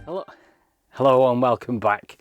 Hello and welcome back.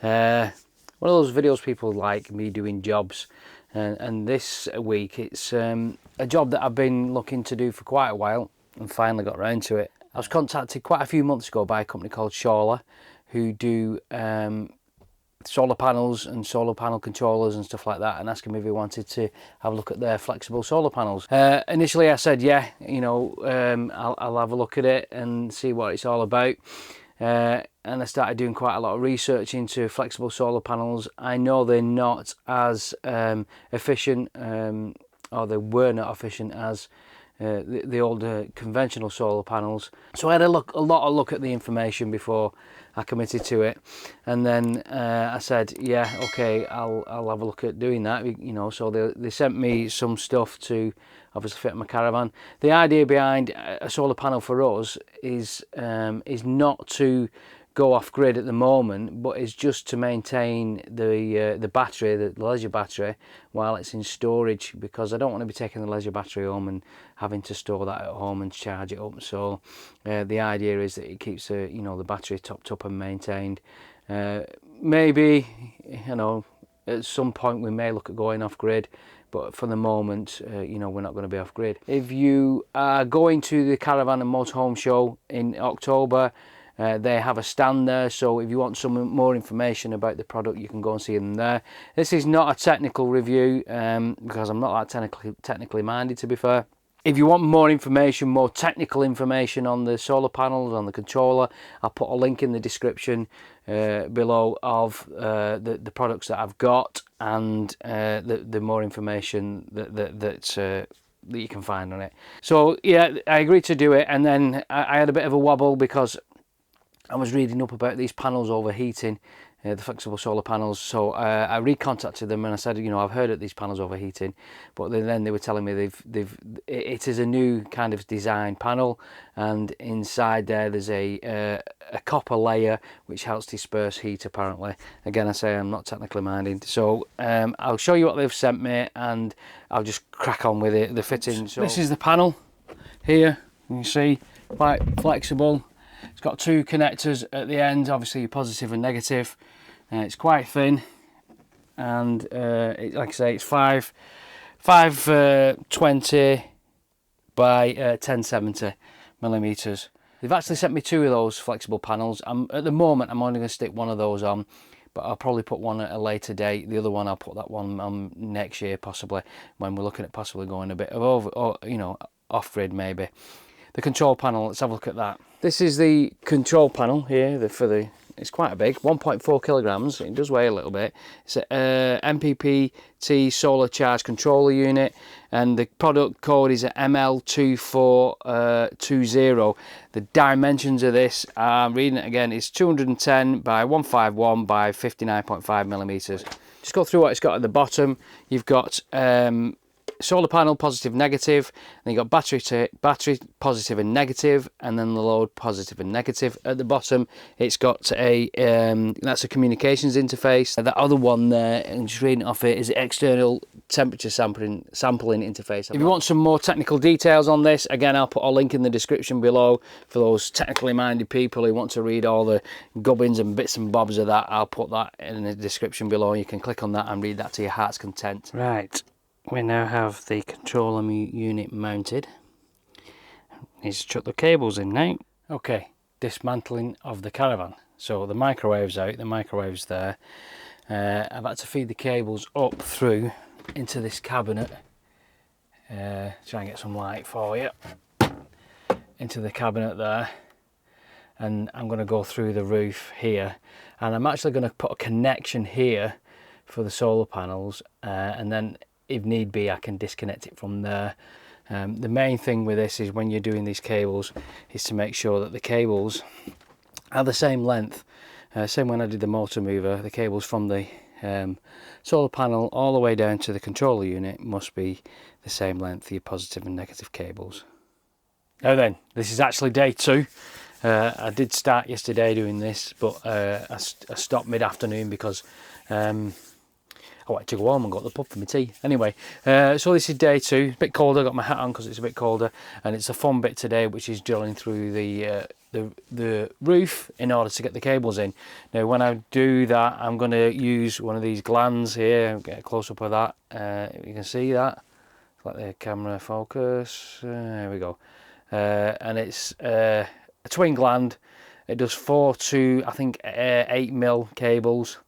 One of those videos people like, me doing jobs, and this week it's a job that I've been looking to do for quite a while and finally got around to it. I was contacted quite a few months ago by a company called Shawllar, who do solar panels and solar panel controllers and stuff like that, and asking me if we wanted to have a look at their flexible solar panels. Initially I said yeah, I'll have a look at it and see what it's all about. And I started doing quite a lot of research into flexible solar panels. I know they're not as efficient, or they were not efficient as the older conventional solar panels. So I had a lot of look at the information before I committed to it, and then I said, yeah, okay, I'll have a look at doing that. So they sent me some stuff to obviously fit my Caravan. The idea behind a solar panel for us is not to go off grid at the moment, but it's just to maintain the battery, the leisure battery, while it's in storage, because I don't want to be taking the leisure battery home and having to store that at home and charge it up. So the idea is that it keeps the battery topped up and maintained. Maybe at some point we may look at going off grid, but for the moment, we're not going to be off grid. If you are going to the Caravan and Motorhome show in October, they have a stand there, so if you want some more information about the product, you can go and see them there. This is not a technical review, because I'm not that technically minded, to be fair. If you want more information, more technical information on the solar panels, on the controller, I'll put a link in the description below of the products that I've got, and the more information that you can find on it. So yeah, I agreed to do it, and then I had a bit of a wobble because I was reading up about these panels overheating, the flexible solar panels. So I recontacted them and I said, I've heard of these panels overheating, but then they were telling me it is a new kind of design panel, and inside there's a copper layer which helps disperse heat apparently. Again, I say I'm not technically minded, so I'll show you what they've sent me and I'll just crack on with it, the fitting. So this is the panel here, you can see, quite flexible. It's got two connectors at the end, obviously positive and negative. It's quite thin, and like I say, it's 520 by 1070 millimeters. They've actually sent me two of those flexible panels. At the moment I'm only going to stick one of those on, but I'll probably put one at a later date. The other one, I'll put that one on next year, possibly, when we're looking at possibly going a bit of off grid maybe. The control panel, let's have a look at that. This is the control panel here, it's quite a big, 1.4 kilograms, it does weigh a little bit. It's a MPPT solar charge controller unit, and the product code is ML2420. The dimensions of this, I'm reading it again, is 210 by 151 by 59.5 millimeters. Just go through what it's got at the bottom. You've got solar panel positive negative, then you've got battery positive and negative, and then the load positive and negative. At the bottom it's got that's a communications interface. That other one there, and just reading off it, is the external temperature sampling interface. If you want some more technical details on this, again, I'll put a link in the description below for those technically minded people who want to read all the gubbins and bits and bobs of that. I'll put that in the description below. You can click on that and read that to your heart's content. Right, we now have the controller unit mounted. Need to chuck the cables in now. Okay, dismantling of the Caravan. So the microwave's out, the microwave's there. I've had to feed the cables up through into this cabinet. Try and get some light for you. Into the cabinet there. And I'm going to go through the roof here. And I'm actually going to put a connection here for the solar panels, and then if need be I can disconnect it from there. The main thing with this is when you're doing these cables is to make sure that the cables are the same length. Same when I did the motor mover, the cables from the solar panel all the way down to the controller unit must be the same length, your positive and negative cables. Now then, this is actually day 2. I did start yesterday doing this, but I stopped mid-afternoon because I wanted to go home and got the pub for my tea. Anyway, so this is day 2. It's a bit colder, got my hat on because it's a bit colder, and it's a fun bit today, which is drilling through the the roof in order to get the cables in. Now when I do that, I'm going to use one of these glands here. Get a close up of that. You can see that. Let the camera focus. There we go. And it's a twin gland. It does 4 to I think 8mm cables,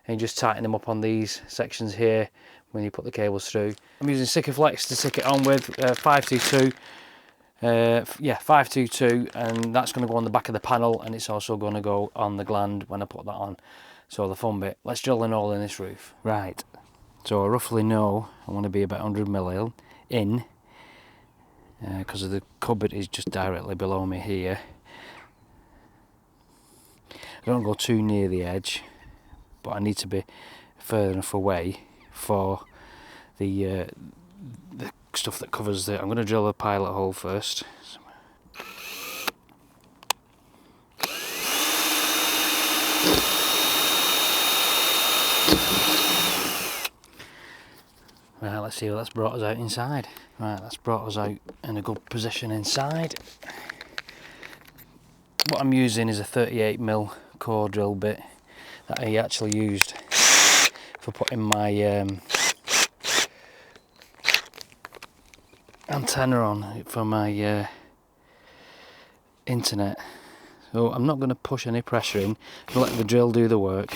and you just tighten them up on these sections here when you put the cables through. I'm using Sikaflex to stick it on with 522. Yeah, 522, and that's going to go on the back of the panel, and it's also going to go on the gland when I put that on. So the fun bit. Let's drill a hole in this roof. Right. So I roughly know I want to be about 100mm in, because of the cupboard is just directly below me here. I don't go too near the edge, but I need to be further enough away for the stuff that covers the... I'm going to drill a pilot hole first. Right, let's see what that's brought us out inside. Right, that's brought us out in a good position inside. What I'm using is a 38mm core drill bit that I actually used for putting my antenna on for my internet. So I'm not going to push any pressure in, I'll let the drill do the work.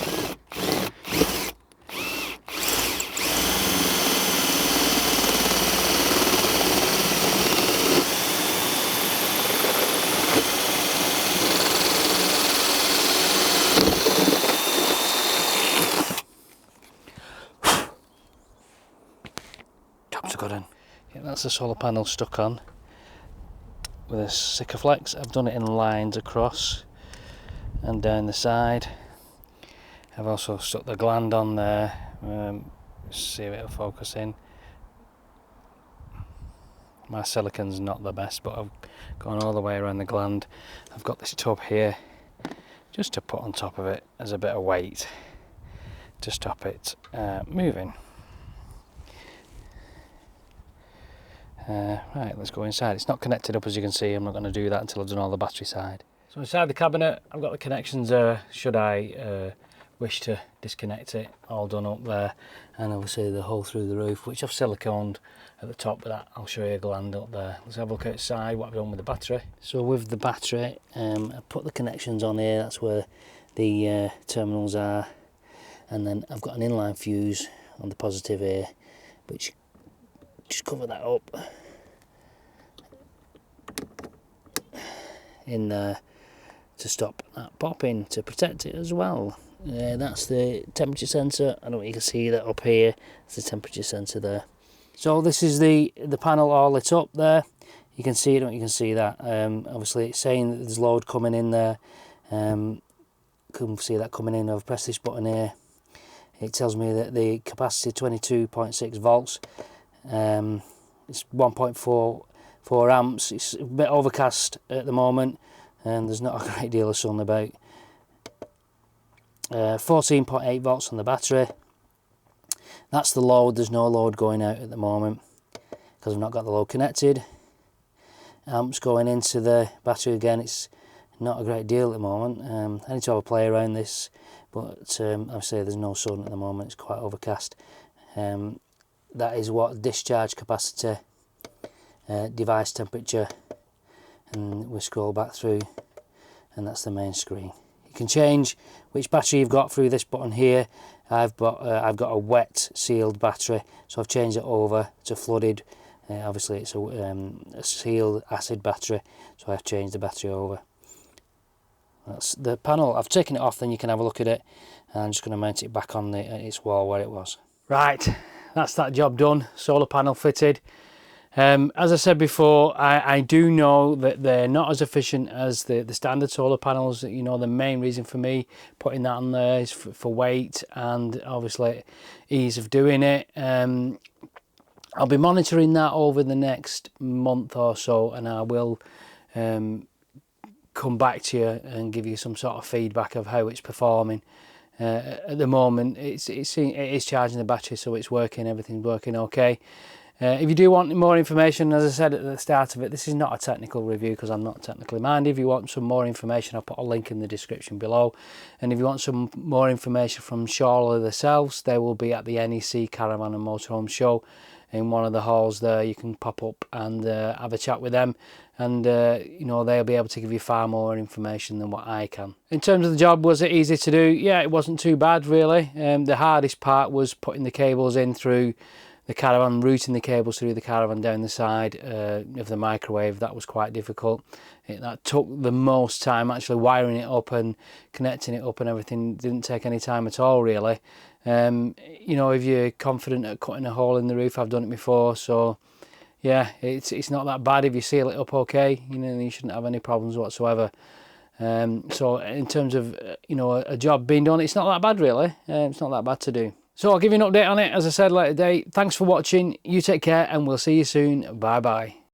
Job's a good one. Yeah, that's the solar panel stuck on with a Sikaflex. I've done it in lines across and down the side. I've also stuck the gland on there. See if it'll focus in. My silicon's not the best, but I've gone all the way around the gland. I've got this tub here just to put on top of it as a bit of weight to stop it moving. Right, let's go inside. It's not connected up, as you can see. I'm not going to do that until I've done all the battery side. So inside the cabinet, I've got the connections there, should I wish to disconnect it, all done up there. And obviously the hole through the roof, which I've siliconed at the top, but that I'll show you a gland up there. Let's have a look outside, what I've done with the battery. So with the battery, I put the connections on here. That's where the terminals are. And then I've got an inline fuse on the positive here, which just cover that up in there to stop that popping, to protect it as well. That's the temperature sensor. I don't know if you can see that up here. It's the temperature sensor there. So this is the panel all lit up there. You can see it, don't you can see that. Obviously it's saying that there's load coming in there. Couldn't see that coming in. I've pressed this button here. It tells me that the capacity 22.6 volts. It's 1.44 amps. It's a bit overcast at the moment, and there's not a great deal of sun about. 14.8 volts on the battery. That's the load. There's no load going out at the moment because I've not got the load connected. Amps going into the battery again. It's not a great deal at the moment. I need to have a play around this, but obviously there's no sun at the moment. It's quite overcast. That is what discharge capacity, device temperature, and we scroll back through, and that's the main screen. You can change which battery you've got through this button here. I've got a wet sealed battery, so I've changed it over to flooded. Obviously it's a sealed acid battery, so I've changed the battery over. That's the panel. I've taken it off, then you can have a look at it. And I'm just going to mount it back on its wall where it was. Right, that's that job done. Solar panel fitted. As I said before, I do know that they're not as efficient as the standard solar panels. You know, the main reason for me putting that on there is for weight and obviously ease of doing it. I'll be monitoring that over the next month or so, and I will come back to you and give you some sort of feedback of how it's performing. At the moment, it is charging the battery, so it's working. Everything's working okay. If you do want more information, as I said at the start of it, this is not a technical review because I'm not technically minded. If you want some more information, I'll put a link in the description below. And if you want some more information from Shawllar themselves, they will be at the NEC Caravan and Motorhome Show in one of the halls there. You can pop up and have a chat with them, and you know, they'll be able to give you far more information than what I can. In terms of the job, was it easy to do? Yeah, it wasn't too bad really. The hardest part was putting the cables in through the Caravan, routing the cables through the Caravan down the side of the microwave. That was quite difficult. That took the most time. Actually wiring it up and connecting it up and everything didn't take any time at all really. You know, if you're confident at cutting a hole in the roof, I've done it before, so yeah, it's not that bad. If you seal it up okay, you know, you shouldn't have any problems whatsoever. So in terms of you know, a job being done, it's not that bad really. It's not that bad to do. So I'll give you an update on it, as I said, later today. Thanks for watching. You take care, and we'll see you soon. Bye bye.